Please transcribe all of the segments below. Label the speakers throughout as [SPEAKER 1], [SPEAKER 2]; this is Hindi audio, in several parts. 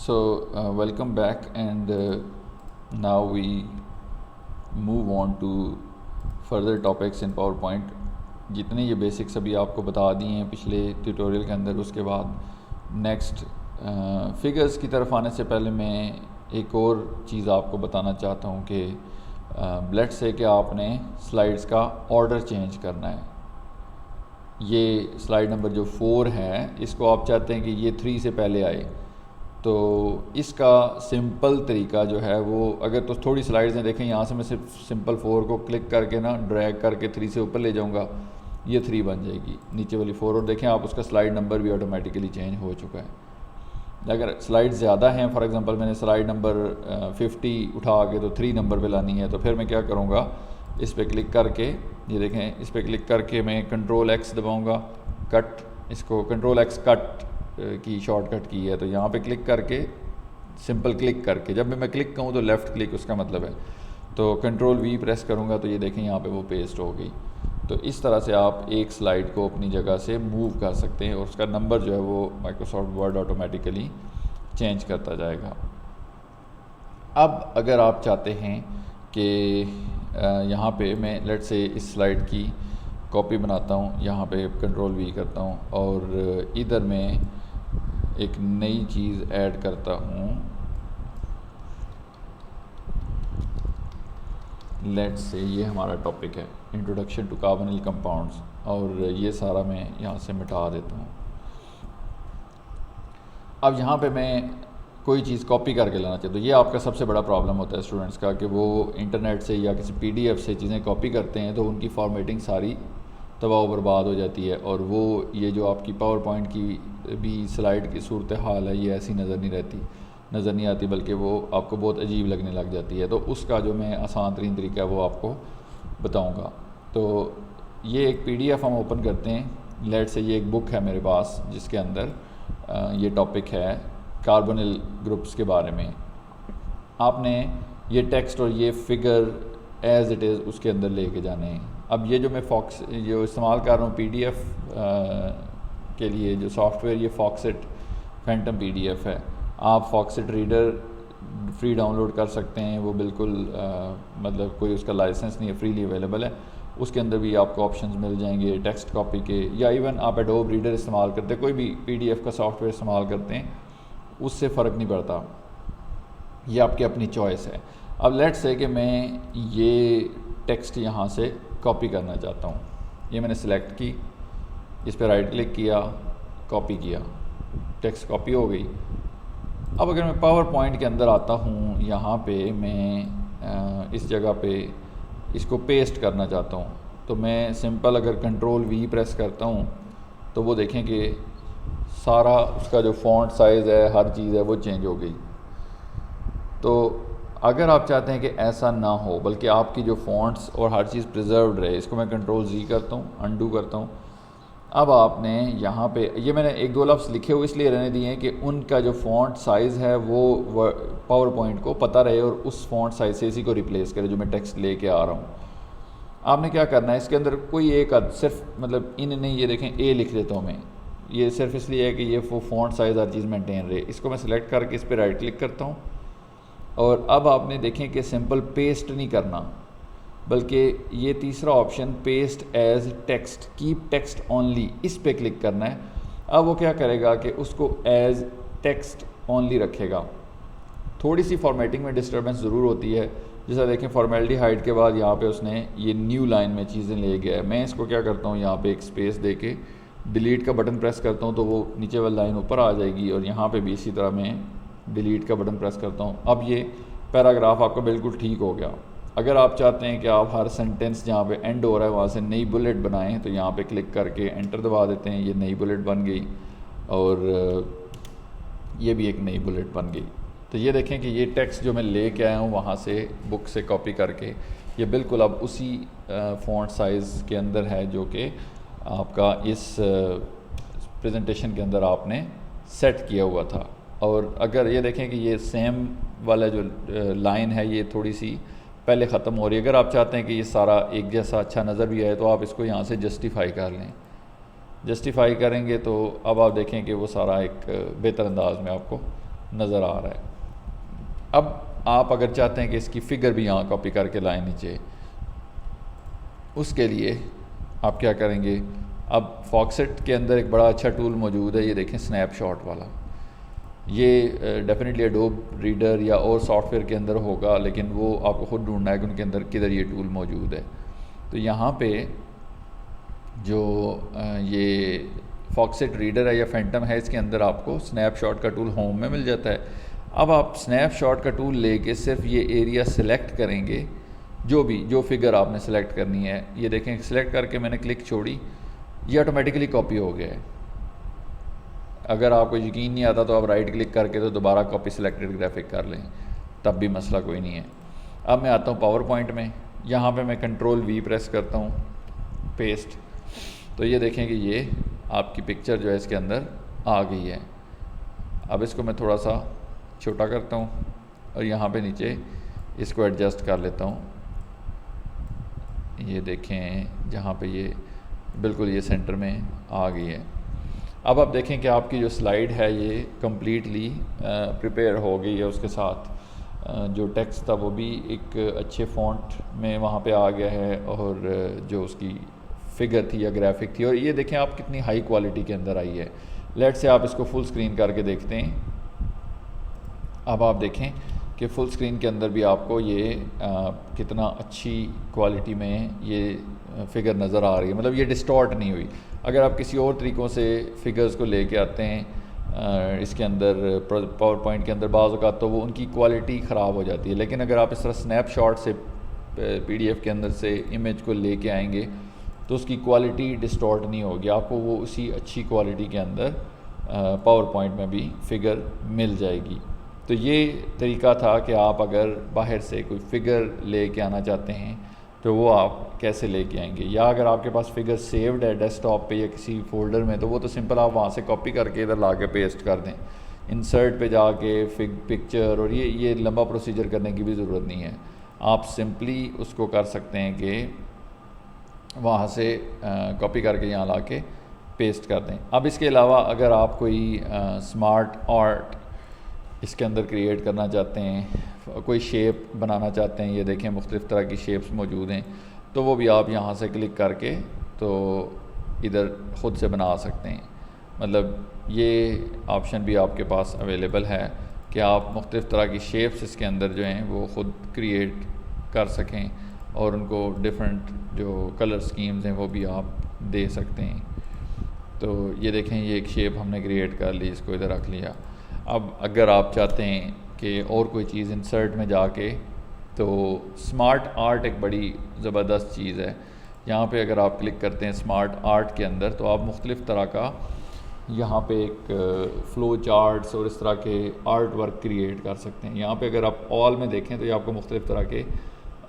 [SPEAKER 1] Welcome back, and now we move on to further topics in PowerPoint. जितने ये बेसिक्स अभी आपको बता दिए हैं पिछले ट्यूटोरियल के अंदर, उसके बाद नेक्स्ट फिगर्स की तरफ आने से पहले मैं एक और चीज़ आपको बताना चाहता हूँ कि लेट्स से कि आपने स्लाइड्स का ऑर्डर चेंज करना है। ये स्लाइड नंबर जो 4 है, इसको आप चाहते हैं कि ये 3 से पहले आए, तो इसका सिंपल तरीका जो है वो, अगर तो थोड़ी स्लाइड्स हैं, देखें यहाँ से मैं सिर्फ सिंपल 4 को क्लिक करके ना ड्रैग करके 3 से ऊपर ले जाऊँगा, ये 3 बन जाएगी नीचे वाली 4, और देखें आप उसका स्लाइड नंबर भी ऑटोमेटिकली चेंज हो चुका है। अगर स्लाइड ज़्यादा हैं, फॉर एग्जांपल मैंने स्लाइड नंबर 50 उठा के तो 3 नंबर पे लानी है, तो फिर मैं क्या करूँगा, इस पर क्लिक करके, ये देखें इस पर क्लिक करके मैं Ctrl+X दबाऊँगा, कट, इसको Ctrl+X कट की शॉर्टकट की है, तो यहाँ पे क्लिक करके सिंपल क्लिक करके, जब भी मैं क्लिक कहूँ तो लेफ़्ट क्लिक उसका मतलब है, तो Ctrl+V प्रेस करूँगा तो ये देखें यहाँ पे वो पेस्ट हो गई। तो इस तरह से आप एक स्लाइड को अपनी जगह से मूव कर सकते हैं और उसका नंबर जो है वो माइक्रोसॉफ्ट वर्ड ऑटोमेटिकली चेंज करता जाएगा। अब अगर आप चाहते हैं कि यहाँ पे मैं लेट्स से इस स्लाइड की कॉपी बनाता हूँ, यहाँ पे Ctrl+V करता हूँ और इधर मैं एक नई चीज़ ऐड करता हूँ, लेट्स से ये हमारा टॉपिक है इंट्रोडक्शन टू कार्बोनिल कंपाउंड्स, और ये सारा मैं यहाँ से मिटा देता हूँ। अब यहाँ पे मैं कोई चीज़ कॉपी करके लाना चाहिए, तो ये आपका सबसे बड़ा प्रॉब्लम होता है स्टूडेंट्स का कि वो इंटरनेट से या किसी PDF से चीज़ें कॉपी करते हैं तो उनकी फॉर्मेटिंग सारी तबाह बर्बाद हो जाती है, और वो ये जो आपकी पावर पॉइंट की भी स्लाइड की सूरत हाल है, ये ऐसी नज़र नहीं आती, बल्कि वो आपको बहुत अजीब लगने लग जाती है। तो उसका जो मैं आसान तरीन तरीका है वो आपको बताऊंगा। तो ये एक PDF हम ओपन करते हैं, लेट से ये एक बुक है मेरे पास जिसके अंदर ये टॉपिक है कार्बोनिल ग्रुप्स के बारे में। आपने ये टेक्स्ट और ये फिगर एज इट इज़ उसके अंदर लेके जाने हैं। अब ये जो मैं जो इस्तेमाल कर रहा हूँ PDF के लिए जो सॉफ्टवेयर, ये फॉक्सेट फैंटम PDF है। आप फॉक्सेट रीडर फ्री डाउनलोड कर सकते हैं, वो बिल्कुल मतलब कोई उसका लाइसेंस नहीं है, फ्रीली अवेलेबल है। उसके अंदर भी आपको ऑप्शंस मिल जाएंगे टेक्स्ट कॉपी के, या इवन आप एडोब रीडर इस्तेमाल करते हैं, कोई भी PDF का सॉफ्टवेयर इस्तेमाल करते हैं, उससे फ़र्क नहीं पड़ता, ये आपकी अपनी चॉइस है। अब लेट्स से कि मैं ये टेक्स्ट यहाँ से कॉपी करना चाहता हूँ, ये मैंने सेलेक्ट की, इस पर राइट क्लिक किया, कॉपी किया, टेक्स्ट कॉपी हो गई। अब अगर मैं पावर पॉइंट के अंदर आता हूँ, यहाँ पे मैं इस जगह पे इसको पेस्ट करना चाहता हूँ, तो मैं सिंपल अगर Ctrl+V प्रेस करता हूँ तो वो देखें कि सारा उसका जो फ़ॉन्ट साइज़ है, हर चीज़ है, वो चेंज हो गई। तो अगर आप चाहते हैं कि ऐसा ना हो, बल्कि आपकी जो फ़ॉन्ट्स और हर चीज़ प्रिजर्व्ड रहे, इसको मैं Ctrl+Z करता हूँ, अनडू करता हूँ। अब आपने यहाँ पे, ये मैंने 1-2 लफ्ज़ लिखे हुए इसलिए रहने दिए हैं कि उनका जो फ़ॉन्ट साइज़ है वो पावर पॉइंट को पता रहे और उस फ़ॉन्ट साइज़ से इसी को रिप्लेस करे जो मैं टेक्स्ट लेके आ रहा हूँ। आपने क्या करना है, इसके अंदर कोई एक सिर्फ मतलब इन नहीं, ये देखें A लिख देता हूँ मैं, ये सिर्फ इसलिए है कि ये वो फ़ॉन्ट साइज़ हर चीज़ मेंटेन रहे। इसको मैं सिलेक्ट करके इस पर राइट क्लिक करता हूँ, और अब आपने देखें कि सिंपल पेस्ट नहीं करना, बल्कि ये तीसरा option paste as text, keep text only, इस पे क्लिक करना है। अब वो क्या करेगा कि उसको एज टेक्स्ट ओनली रखेगा। थोड़ी सी फॉर्मेटिंग में डिस्टर्बेंस ज़रूर होती है, जैसा देखें फॉर्मेलिटीहाइड के बाद यहाँ पे उसने ये न्यू लाइन में चीज़ें ले गया है। मैं इसको क्या करता हूँ, यहाँ पे एक स्पेस दे के डिलीट का बटन प्रेस करता हूँ तो वो नीचे वाली लाइन ऊपर आ जाएगी, और यहाँ पे भी इसी तरह मैं डिलीट का बटन प्रेस करता हूँ। अब ये पैराग्राफ आपका बिल्कुल ठीक हो गया। अगर आप चाहते हैं कि आप हर सेंटेंस जहाँ पे एंड हो रहा है वहाँ से नई बुलेट बनाएं, तो यहाँ पे क्लिक करके एंटर दबा देते हैं, ये नई बुलेट बन गई, और ये भी एक नई बुलेट बन गई। तो ये देखें कि ये टेक्स्ट जो मैं लेके आया हूँ वहाँ से बुक से कॉपी करके, ये बिल्कुल अब उसी फ़ॉन्ट साइज़ के अंदर है जो कि आपका इस प्रेजेंटेशन के अंदर आपने सेट किया हुआ था। और अगर ये देखें कि ये सेम वाला जो लाइन है ये थोड़ी सी पहले ख़त्म हो रही है, अगर आप चाहते हैं कि ये सारा एक जैसा अच्छा नज़र भी आए तो आप इसको यहाँ से जस्टिफाई कर लें। जस्टिफाई करेंगे तो अब आप देखें कि वो सारा एक बेहतर अंदाज में आपको नज़र आ रहा है। अब आप अगर चाहते हैं कि इसकी फ़िगर भी यहाँ कॉपी करके लाएं नीचे, उसके लिए आप क्या करेंगे, अब फॉक्सेट के अंदर एक बड़ा अच्छा टूल मौजूद है, ये देखें स्नैपशॉट वाला। ये डेफिनेटली एडोब रीडर या और सॉफ्टवेयर के अंदर होगा, लेकिन वो आपको ख़ुद ढूंढना है कि उनके अंदर किधर ये टूल मौजूद है। तो यहाँ पे जो ये फॉक्सेट रीडर है या फैंटम है, इसके अंदर आपको स्नैपशॉट का टूल होम में मिल जाता है। अब आप स्नैपशॉट का टूल लेके सिर्फ ये एरिया सेलेक्ट करेंगे, जो फिगर आपने सेलेक्ट करनी है। ये देखें सेलेक्ट करके मैंने क्लिक छोड़ी, ये ऑटोमेटिकली कॉपी हो गया है। अगर आपको यकीन नहीं आता तो आप राइट क्लिक करके तो दोबारा कॉपी सिलेक्टेड ग्राफिक कर लें, तब भी मसला कोई नहीं है। अब मैं आता हूँ पावर पॉइंट में, यहाँ पे मैं Ctrl+V प्रेस करता हूँ, पेस्ट। तो ये देखें कि ये आपकी पिक्चर जो है इसके अंदर आ गई है। अब इसको मैं थोड़ा सा छोटा करता हूँ और यहाँ पे नीचे इसको एडजस्ट कर लेता हूँ। ये देखें जहाँ पे ये बिल्कुल ये सेंटर में आ गई है। अब आप देखें कि आपकी जो स्लाइड है ये कम्प्लीटली प्रिपेयर हो गई है। उसके साथ जो टेक्स्ट था वो भी एक अच्छे फ़ॉन्ट में वहाँ पे आ गया है, और जो उसकी फ़िगर थी या ग्राफिक थी, और ये देखें आप कितनी हाई क्वालिटी के अंदर आई है। लेट से आप इसको फुल स्क्रीन करके देखते हैं। अब आप देखें कि फुल स्क्रीन के अंदर भी आपको ये कितना अच्छी क्वालिटी में ये फ़िगर नज़र आ रही है, मतलब ये डिस्टॉर्ट नहीं हुई। अगर आप किसी और तरीक़ों से फ़िगर्स को लेके आते हैं इसके अंदर पावर पॉइंट के अंदर बाज़ औक़ात तो वो उनकी क्वालिटी ख़राब हो जाती है। लेकिन अगर आप इस तरह स्नैपशॉट से PDF के अंदर से इमेज को लेके आएंगे तो उसकी क्वालिटी डिस्टॉर्ट नहीं होगी, आपको वो उसी अच्छी क्वालिटी के अंदर पावर पॉइंट में भी फ़िगर मिल जाएगी। तो ये तरीका था कि आप अगर बाहर से कोई फ़िगर लेके आना चाहते हैं तो वो आप कैसे लेके आएंगे, या अगर आपके पास फ़िगर सेव्ड है डेस्कटॉप पे या किसी फ़ोल्डर में तो वो तो सिंपल आप वहाँ से कॉपी करके इधर ला के पेस्ट कर दें। इंसर्ट पे जाके पिक्चर और ये लंबा प्रोसीजर करने की भी ज़रूरत नहीं है। आप सिंपली उसको कर सकते हैं कि वहाँ से कॉपी करके यहाँ ला के पेस्ट कर दें। अब इसके अलावा अगर आप कोई स्मार्ट आर्ट इसके अंदर क्रिएट करना चाहते हैं, कोई शेप बनाना चाहते हैं, ये देखें मुख्तलिफ़ तरह की शेप्स मौजूद हैं, तो वो भी आप यहाँ से क्लिक करके तो इधर ख़ुद से बना सकते हैं। मतलब ये ऑप्शन भी आपके पास अवेलेबल है कि आप मुख्तलिफ़ तरह की शेप्स इसके अंदर जो हैं वो ख़ुद क्रिएट कर सकें, और उनको डिफरेंट जो कलर स्कीम्स हैं वो भी आप दे सकते हैं। तो ये देखें ये एक शेप हमने क्रिएट कर ली, इसको इधर रख लिया। अब अगर आप चाहते हैं कि और कोई चीज़ इंसर्ट में जाके, तो स्मार्ट आर्ट एक बड़ी ज़बरदस्त चीज़ है। यहाँ पे अगर आप क्लिक करते हैं स्मार्ट आर्ट के अंदर तो आप मुख्तलिफ़ तरह का यहाँ पे एक फ़्लो चार्ट्स और इस तरह के आर्ट वर्क क्रिएट कर सकते हैं। यहाँ पे अगर आप ऑल में देखें तो ये आपको मुख्तलिफ़ तरह के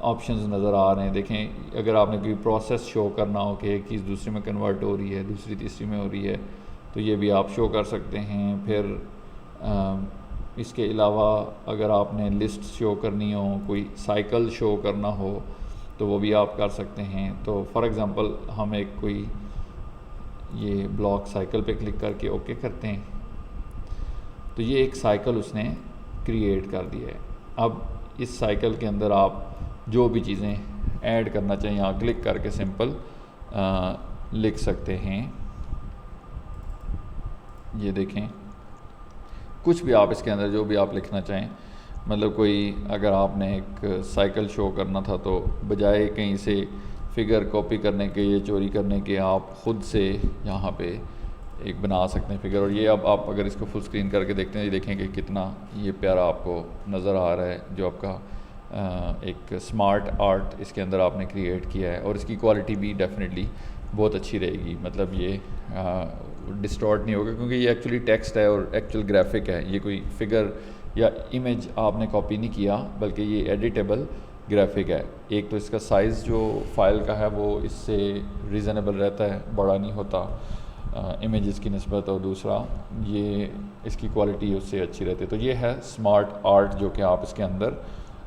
[SPEAKER 1] ऑप्शंस नज़र आ रहे हैं। देखें अगर आपने कोई प्रोसेस शो करना हो कि एक चीज़ दूसरे में कन्वर्ट हो रही है, दूसरी तीसरी में हो रही है, तो ये भी आप शो कर सकते हैं। फिर इसके अलावा अगर आपने लिस्ट शो करनी हो, कोई साइकिल शो करना हो, तो वो भी आप कर सकते हैं। तो फॉर एग्ज़ाम्पल हम एक कोई ये ब्लॉक साइकिल पे क्लिक करके ओके करते हैं, तो ये एक साइकिल उसने क्रिएट कर दिया है। अब इस साइकिल के अंदर आप जो भी चीज़ें ऐड करना चाहिए यहाँ क्लिक करके सिंपल लिख सकते हैं। ये देखें कुछ भी आप इसके अंदर जो भी आप लिखना चाहें, मतलब कोई अगर आपने एक साइकिल शो करना था तो बजाय कहीं से फ़िगर कॉपी करने के या चोरी करने के आप ख़ुद से यहाँ पे एक बना सकते हैं फ़िगर। और ये अब आप अगर इसको फुल स्क्रीन करके देखते हैं, ये देखेंगे कितना ये प्यारा आपको नज़र आ रहा है जो आपका एक स्मार्ट आर्ट इसके अंदर आपने क्रिएट किया है। और इसकी क्वालिटी भी डेफिनेटली बहुत अच्छी रहेगी, मतलब ये डिस्टॉर्ट नहीं होगा क्योंकि ये एक्चुअली टेक्स्ट है और एक्चुअल ग्राफिक है। ये कोई फ़िगर या इमेज आपने कॉपी नहीं किया, बल्कि ये एडिटेबल ग्राफिक है। एक तो इसका साइज़ जो फ़ाइल का है वो इससे रीज़नेबल रहता है, बड़ा नहीं होता इमेजेस की निस्बत, और दूसरा ये इसकी क्वालिटी उससे अच्छी रहती है। तो ये है स्मार्ट आर्ट जो कि आप इसके अंदर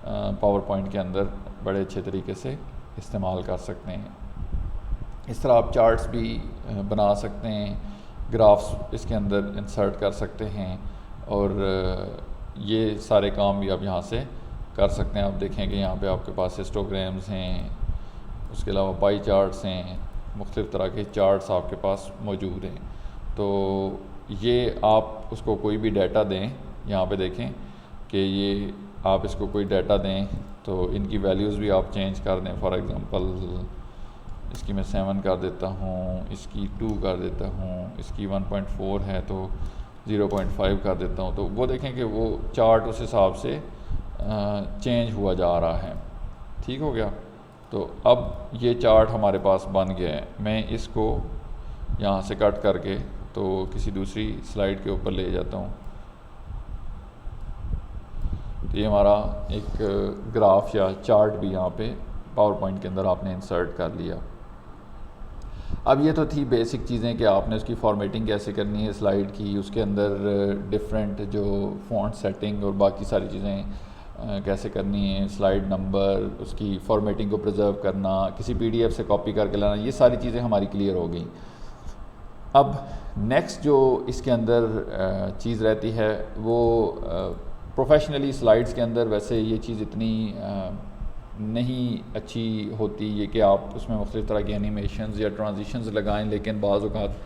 [SPEAKER 1] पावर पॉइंट के अंदर बड़े अच्छे तरीके से इस्तेमाल कर सकते हैं। इस तरह आप चार्ट्स भी बना सकते हैं, ग्राफ्स इसके अंदर इंसर्ट कर सकते हैं, और ये सारे काम भी आप यहाँ से कर सकते हैं। आप देखें कि यहाँ पे आपके पास हिस्टोग्राम्स हैं, उसके अलावा पाई चार्ट्स हैं, मुख्तलिफ़ तरह के चार्ट्स आपके पास मौजूद हैं। तो ये आप उसको कोई भी डाटा दें, यहाँ पे देखें कि ये आप इसको कोई डाटा दें तो इनकी वैल्यूज़ भी आप चेंज कर दें। फॉर एग्ज़ाम्पल इसकी मैं 7 कर देता हूँ, इसकी 2 कर देता हूँ, इसकी 1.4 है तो 0.5 कर देता हूँ। तो वो देखें कि वो चार्ट उस हिसाब से चेंज हुआ जा रहा है। ठीक हो गया। तो अब ये चार्ट हमारे पास बन गया है। मैं इसको यहाँ से कट करके तो किसी दूसरी स्लाइड के ऊपर ले जाता हूँ। तो ये हमारा एक ग्राफ या चार्ट भी यहाँ पे पावर पॉइंट के अंदर आपने इंसर्ट कर लिया। अब ये तो थी बेसिक चीज़ें कि आपने उसकी फॉर्मेटिंग कैसे करनी है स्लाइड की, उसके अंदर डिफरेंट जो फ़ॉन्ट सेटिंग और बाकी सारी चीज़ें कैसे करनी है, स्लाइड नंबर, उसकी फॉर्मेटिंग को प्रिजर्व करना, किसी पीडीएफ से कॉपी करके लाना, ये सारी चीज़ें हमारी क्लियर हो गई। अब नेक्स्ट जो इसके अंदर चीज़ रहती है वो प्रोफेशनली स्लाइड्स के अंदर वैसे ये चीज़ इतनी नहीं अच्छी होती ये कि आप उसमें मुख्तलिफ़ तरह की एनिमेशंस या ट्रांजिशंस लगाएं, लेकिन बाज़ औक़ात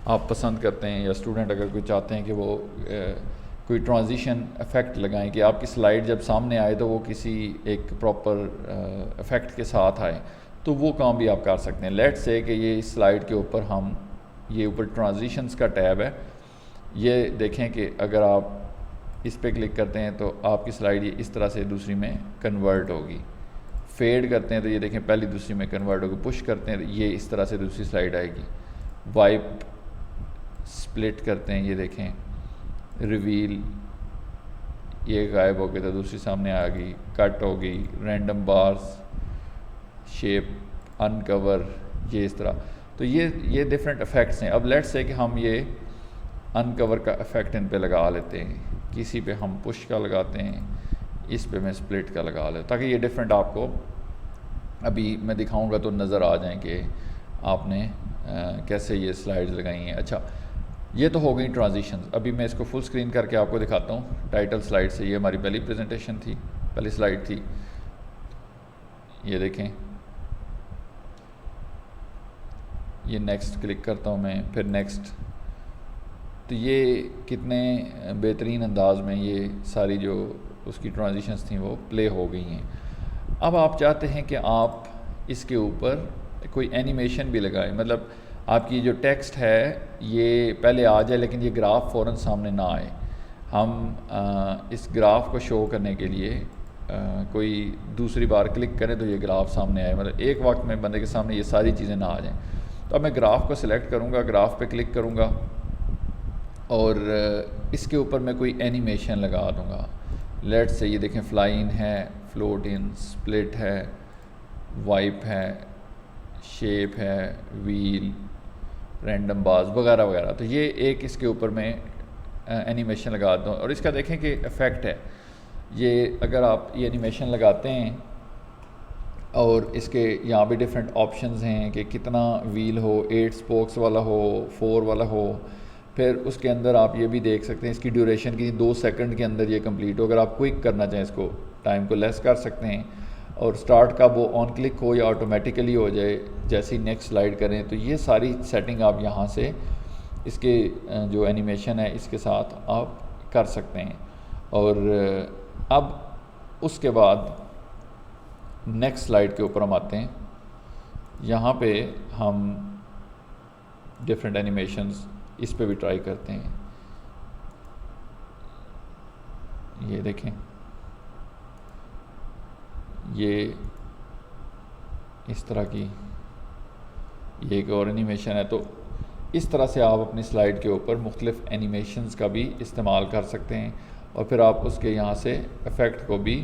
[SPEAKER 1] आप पसंद करते हैं या स्टूडेंट अगर कोई चाहते हैं कि वो कोई ट्रांजिशन इफ़ेक्ट लगाएं कि आपकी स्लाइड जब सामने आए तो वो किसी एक प्रॉपर इफ़ेक्ट के साथ आए, तो वो काम भी आप कर सकते हैं। लेट्स से कि ये इस स्लाइड के ऊपर हम ये ऊपर ट्रांजिशंस का टैब है, ये देखें कि अगर आप इस पर क्लिक करते हैं तो आपकी स्लाइड ये इस तरह से दूसरी में कन्वर्ट होगी। फेड करते हैं तो ये देखें पहली दूसरी में कन्वर्ट होगी। पुश करते हैं तो ये इस तरह से दूसरी स्लाइड आएगी। वाइप स्प्लिट करते हैं, ये देखें रिवील, ये गायब हो गया तो दूसरी सामने आ गई, कट हो गई, रैंडम बार्स, शेप, अनकवर, ये इस तरह। तो ये डिफरेंट इफ़ेक्ट्स हैं। अब लेट्स से कि हम ये अनकवर का इफ़ेक्ट इन पे लगा लेते हैं, किसी पे हम पुश का लगाते हैं, इस पे मैं स्प्लिट का लगा लेता, ताकि ये डिफरेंट आपको अभी मैं दिखाऊंगा तो नज़र आ जाए कि आपने कैसे ये स्लाइड्स लगाई हैं। अच्छा, ये तो हो गई ट्रांजिशंस। अभी मैं इसको फुल स्क्रीन करके आपको दिखाता हूँ टाइटल स्लाइड से। ये हमारी पहली प्रेजेंटेशन थी, पहली स्लाइड थी, ये देखें। ये नेक्स्ट क्लिक करता हूँ मैं, फिर नेक्स्ट। तो ये कितने बेहतरीन अंदाज में ये सारी जो उसकी ट्रांजिशंस थी वो प्ले हो गई हैं। अब आप चाहते हैं कि आप इसके ऊपर कोई एनिमेशन भी लगाएं, मतलब आपकी जो टेक्स्ट है ये पहले आ जाए लेकिन ये ग्राफ फ़ौरन सामने ना आए। हम इस ग्राफ को शो करने के लिए कोई दूसरी बार क्लिक करें तो ये ग्राफ सामने आए, मतलब एक वक्त में बंदे के सामने ये सारी चीज़ें ना आ जाएं। तो अब मैं ग्राफ को सिलेक्ट करूँगा, ग्राफ पे क्लिक करूँगा और इसके ऊपर मैं कोई एनिमेशन लगा दूँगा। लेट्स से ये देखें फ्लाई इन है, फ्लोट इन, स्प्लिट है, वाइप है, शेप है, व्हील, रैंडम बार्स वगैरह वगैरह। तो ये एक इसके ऊपर मैं एनिमेशन लगा दूँ और इसका देखें कि इफ़ेक्ट है ये। अगर आप ये एनिमेशन लगाते हैं और इसके यहाँ भी डिफरेंट ऑप्शंस हैं कि कितना व्हील हो, 8 स्पोक्स वाला हो, 4 वाला हो। फिर उसके अंदर आप ये भी देख सकते हैं इसकी ड्यूरेशन की 2 सेकंड के अंदर ये कंप्लीट हो। अगर आप क्विक करना चाहें इसको टाइम को लेस कर सकते हैं और स्टार्ट का वो ऑन क्लिक हो या ऑटोमेटिकली हो जाए जैसे ही नेक्स्ट स्लाइड करें। तो ये सारी सेटिंग आप यहाँ से इसके जो एनिमेशन है इसके साथ आप कर सकते हैं। और अब उसके बाद नेक्स्ट स्लाइड के ऊपर हम आते हैं। यहाँ पे हम डिफरेंट एनिमेशंस इस पे भी ट्राई करते हैं। ये देखें, ये इस तरह की ये एक और एनिमेशन है। तो इस तरह से आप अपनी स्लाइड के ऊपर मुख्तलिफ एनिमेशंस का भी इस्तेमाल कर सकते हैं और फिर आप उसके यहाँ से इफ़ेक्ट को भी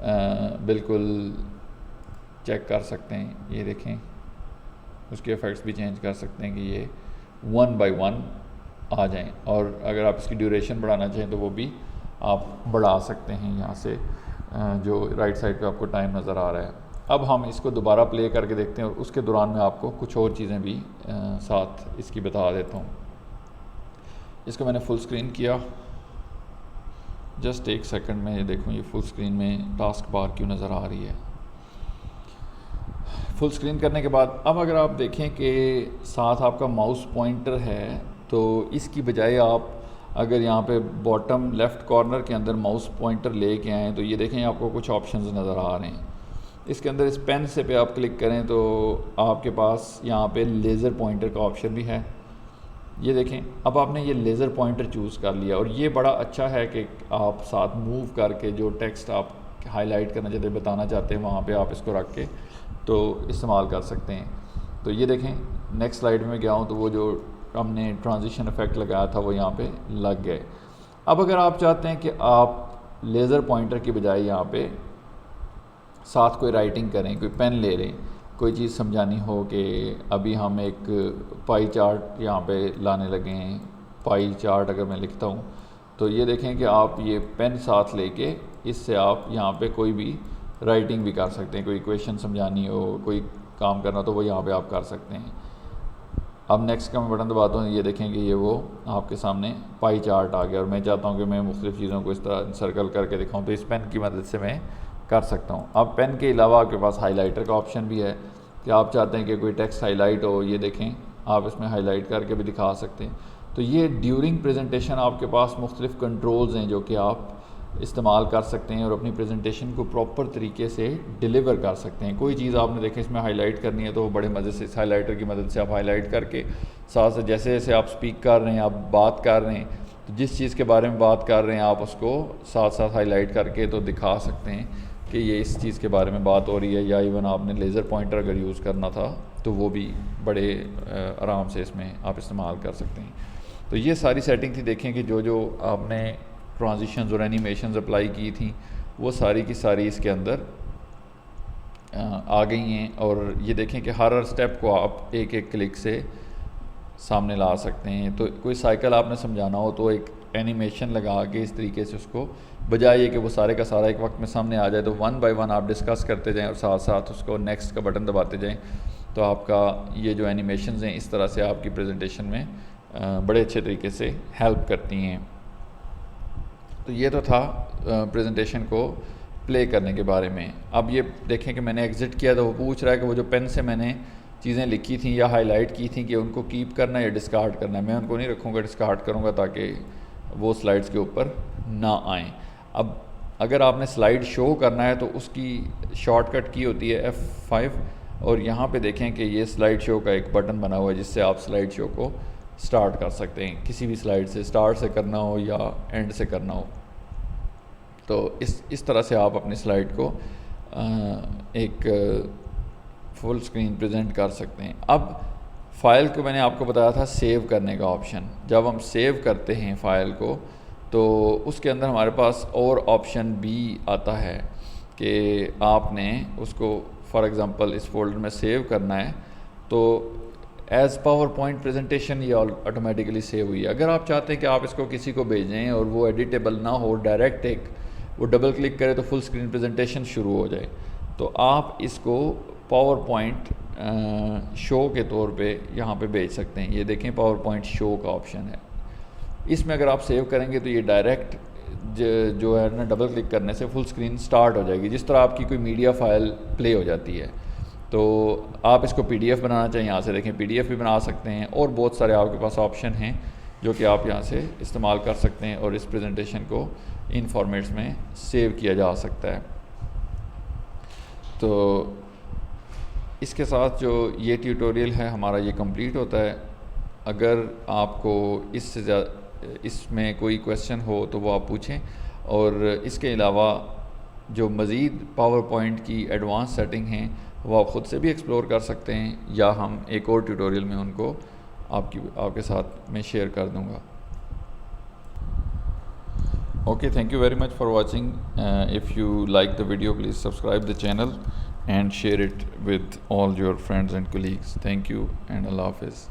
[SPEAKER 1] बिल्कुल चेक कर सकते हैं। ये देखें, उसके इफ़ेक्ट्स भी चेंज कर सकते हैं कि ये 1 बाय 1 आ जाएं। और अगर आप इसकी ड्यूरेशन बढ़ाना चाहें तो वो भी आप बढ़ा सकते हैं यहाँ से, जो राइट साइड पे आपको टाइम नज़र आ रहा है। अब हम इसको दोबारा प्ले करके देखते हैं और उसके दौरान मैं आपको कुछ और चीज़ें भी साथ इसकी बता देता हूँ। इसको मैंने फुल स्क्रीन किया, जस्ट एक सेकंड में ये देखूँ ये फुल स्क्रीन में टास्क बार क्यों नज़र आ रही है। फुल स्क्रीन करने के बाद अब अगर आप देखें कि साथ आपका माउस पॉइंटर है, तो इसकी बजाय आप अगर यहाँ पे बॉटम लेफ़्ट कॉर्नर के अंदर माउस पॉइंटर लेके आएँ तो ये देखें आपको कुछ ऑप्शंस नज़र आ रहे हैं। इसके अंदर इस पेन से पे आप क्लिक करें तो आपके पास यहाँ पे लेज़र पॉइंटर का ऑप्शन भी है। ये देखें अब आपने ये लेज़र पॉइंटर चूज़ कर लिया, और ये बड़ा अच्छा है कि आप साथ मूव करके जो टेक्स्ट आप हाईलाइट करना चाहते हैं, बताना चाहते हैं, वहाँ पे आप इसको रख के तो इस्तेमाल कर सकते हैं। तो ये देखें नेक्स्ट स्लाइड में गया हूँ तो वो जो हमने ट्रांजिशन इफ़ेक्ट लगाया था वो यहाँ पे लग गए। अब अगर आप चाहते हैं कि आप लेज़र पॉइंटर की बजाय यहाँ पे साथ कोई राइटिंग करें, कोई पेन ले लें, कोई चीज़ समझानी हो कि अभी हम एक पाई चार्ट यहाँ पे लाने लगे हैं, पाई चार्ट अगर मैं लिखता हूँ तो ये देखें कि आप ये पेन साथ लेके इससे आप यहाँ पे कोई भी राइटिंग भी कर सकते हैं, कोई इक्वेशन समझानी हो, कोई काम करना तो वो यहाँ पे आप कर सकते हैं। अब नेक्स्ट का मैं बटन दबाता हूँ, ये देखें कि ये वो आपके सामने पाई चार्ट आ गया, और मैं चाहता हूँ कि मैं मुख्तलिफ़ चीज़ों को इस तरह सर्कल करके दिखाऊँ, तो इस पेन की मदद से मैं कर सकता हूँ। अब पेन के अलावा आपके पास हाइलाइटर का ऑप्शन भी है कि आप चाहते हैं कि कोई टेक्स्ट हाईलाइट हो, ये देखें आप इसमें हाईलाइट करके भी दिखा सकते हैं। तो ये ड्यूरिंग प्रेजेंटेशन आपके पास मुख्तलिफ़ कंट्रोल्स हैं जो कि आप इस्तेमाल कर सकते हैं और अपनी प्रेजेंटेशन को प्रॉपर तरीके से डिलीवर कर सकते हैं। कोई चीज़ आपने देखें इसमें हाईलाइट करनी है तो वो बड़े मज़े से इस हाईलाइटर की मदद से आप हाईलाइट करके साथ से जैसे जैसे आप स्पीक कर रहे हैं, आप बात कर रहे हैं, तो जिस चीज़ के बारे में बात कर रहे हैं आप उसको साथ साथ हाईलाइट करके तो दिखा सकते हैं कि ये इस चीज़ के बारे में बात हो रही है। या इवन आपने लेज़र पॉइंटर अगर यूज़ करना था तो वो भी बड़े आराम से इसमें आप इस्तेमाल कर सकते हैं। तो ये सारी सेटिंग थी। देखें कि जो जो आपने ट्रांजिशंस और एनिमेशंस अप्लाई की थी वो सारी की सारी इसके अंदर आ गई हैं, और ये देखें कि हर स्टेप को आप एक एक क्लिक से सामने ला सकते हैं। तो कोई साइकिल आपने समझाना हो तो एक एनिमेशन लगा के इस तरीके से उसको, बजाय ये कि वो सारे का सारा एक वक्त में सामने आ जाए, तो वन बाय वन आप डिस्कस करते जाएं और साथ साथ उसको नेक्स्ट का बटन दबाते जाएं, तो आपका ये जो एनिमेशंस हैं इस तरह से आपकी प्रेजेंटेशन में बड़े अच्छे तरीके से हेल्प करती हैं। तो ये तो था प्रेजेंटेशन को प्ले करने के बारे में। अब ये देखें कि मैंने एग्ज़िट किया तो वो पूछ रहा है कि वो जो पेन से मैंने चीज़ें लिखी थी या हाईलाइट की थी कि उनको कीप करना है या डिस्कार्ड करना है। मैं उनको नहीं रखूँगा, डिस्कार्ड करूँगा ताकि वो स्लाइड्स के ऊपर ना आएँ। अब अगर आपने स्लाइड शो करना है तो उसकी शॉर्टकट की होती है F5, और यहाँ पे देखें कि ये स्लाइड शो का एक बटन बना हुआ है जिससे आप स्लाइड शो को स्टार्ट कर सकते हैं। किसी भी स्लाइड से स्टार्ट से करना हो या एंड से करना हो, तो इस तरह से आप अपनी स्लाइड को एक फुल स्क्रीन प्रेजेंट कर सकते हैं। अब फ़ाइल को मैंने आपको बताया था सेव करने का ऑप्शन। जब हम सेव करते हैं फ़ाइल को तो उसके अंदर हमारे पास और ऑप्शन भी आता है कि आपने उसको फॉर एग्ज़ाम्पल इस फोल्डर में सेव करना है, तो एज़ पावर पॉइंट प्रेजेंटेशन ये ऑटोमेटिकली सेव हुई है। अगर आप चाहते हैं कि आप इसको किसी को भेजें और वो एडिटेबल ना हो, डायरेक्ट एक वो डबल क्लिक करे तो फुल स्क्रीन प्रेजेंटेशन शुरू हो जाए, तो आप इसको पावर पॉइंट शो के तौर पे यहाँ पे भेज सकते हैं। ये देखें पावर पॉइंट शो का ऑप्शन है, इसमें अगर आप सेव करेंगे तो ये डायरेक्ट जो है ना डबल क्लिक करने से फुल स्क्रीन स्टार्ट हो जाएगी, जिस तरह आपकी कोई मीडिया फाइल प्ले हो जाती है। तो आप इसको PDF बनाना चाहिए, यहाँ से देखें PDF भी बना सकते हैं, और बहुत सारे आपके पास ऑप्शन हैं जो कि आप यहाँ से इस्तेमाल कर सकते हैं और इस प्रेजेंटेशन को इन फॉर्मेट्स में सेव किया जा सकता है। तो इसके साथ जो ये ट्यूटोरियल है हमारा ये कंप्लीट होता है। अगर आपको इसमें कोई क्वेश्चन हो तो वो आप पूछें, और इसके अलावा जो मज़ीद पावर पॉइंट की एडवांस सेटिंग हैं वो आप ख़ुद से भी एक्सप्लोर कर सकते हैं, या हम एक और ट्यूटोरियल में उनको आपके साथ मैं शेयर कर दूंगा। Okay, thank you very much for watching. If you like the video, please subscribe the channel and share it with all your friends and colleagues. Thank you and Allah Hafiz.